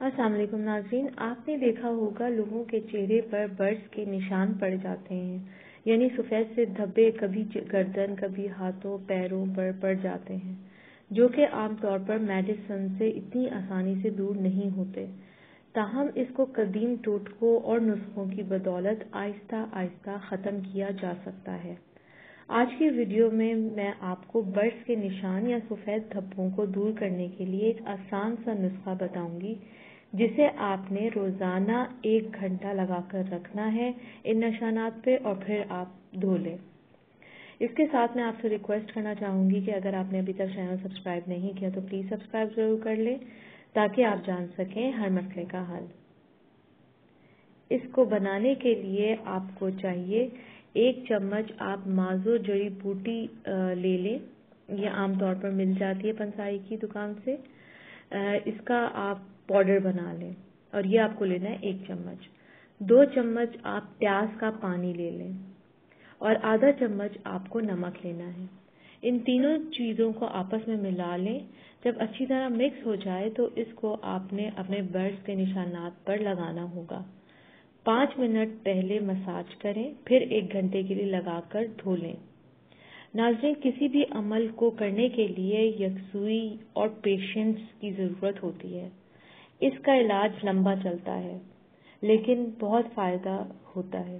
السلام علیکم ناظرین، آپ نے دیکھا ہوگا لوگوں کے چہرے پر برس کے نشان پڑ جاتے ہیں، یعنی سفید سے دھبے کبھی گردن کبھی ہاتھوں پیروں پر پڑ جاتے ہیں، جو کہ عام طور پر میڈیسن سے اتنی آسانی سے دور نہیں ہوتے۔ تاہم اس کو قدیم ٹوٹکوں اور نسخوں کی بدولت آہستہ آہستہ ختم کیا جا سکتا ہے۔ آج کی ویڈیو میں آپ کو برس کے نشان یا سفید دھبوں کو دور کرنے کے لیے ایک آسان سا نسخہ بتاؤں گی، جسے آپ نے روزانہ 1 گھنٹہ لگا کر رکھنا ہے ان نشانات پہ، اور پھر آپ دھو لیں۔ اس کے ساتھ میں آپ سے ریکویسٹ کرنا چاہوں گی کہ اگر آپ نے ابھی تک چینل سبسکرائب نہیں کیا تو پلیز سبسکرائب ضرور کر لیں تاکہ آپ جان سکیں ہر مسئلے کا حل۔ اس کو بنانے کے لیے آپ کو چاہیے 1 چمچ آپ مازو جڑی بوٹی لے لیں، یہ عام طور پر مل جاتی ہے پنسائی کی دکان سے۔ اس کا آپ پاؤڈر بنا لیں اور یہ آپ کو لینا ہے 1 چمچ۔ 2 چمچ آپ پیاز کا پانی لے لیں اور آدھا چمچ آپ کو نمک لینا ہے۔ ان تینوں چیزوں کو آپس میں ملا لیں۔ جب اچھی طرح مکس ہو جائے تو اس کو آپ نے اپنے برس کے نشانات پر لگانا ہوگا۔ 5 منٹ پہلے مساج کریں، پھر 1 گھنٹے کے لیے لگا کر دھو لیں۔ ناظرین، کسی بھی عمل کو کرنے کے لیے یکسوئی اور پیشنس کی ضرورت ہوتی ہے۔ اس کا علاج لمبا چلتا ہے لیکن بہت فائدہ ہوتا ہے۔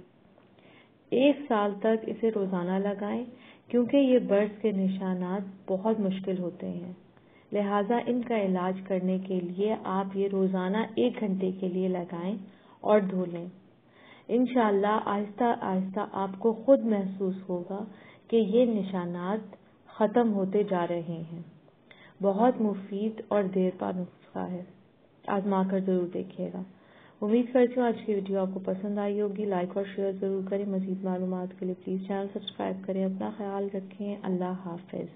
1 سال تک اسے روزانہ لگائیں کیونکہ یہ برس کے نشانات بہت مشکل ہوتے ہیں، لہٰذا ان کا علاج کرنے کے لیے آپ یہ روزانہ 1 گھنٹے کے لیے لگائیں اور دھو لیں۔ انشاءاللہ آہستہ آہستہ آپ کو خود محسوس ہوگا کہ یہ نشانات ختم ہوتے جا رہے ہیں۔ بہت مفید اور دیر پا نسخہ ہے، آزما کر ضرور دیکھیے گا۔ امید کرتی ہوں آج کی ویڈیو آپ کو پسند آئی ہوگی۔ لائک اور شیئر ضرور کریں۔ مزید معلومات کے لیے پلیز چینل سبسکرائب کریں۔ اپنا خیال رکھیں۔ اللہ حافظ۔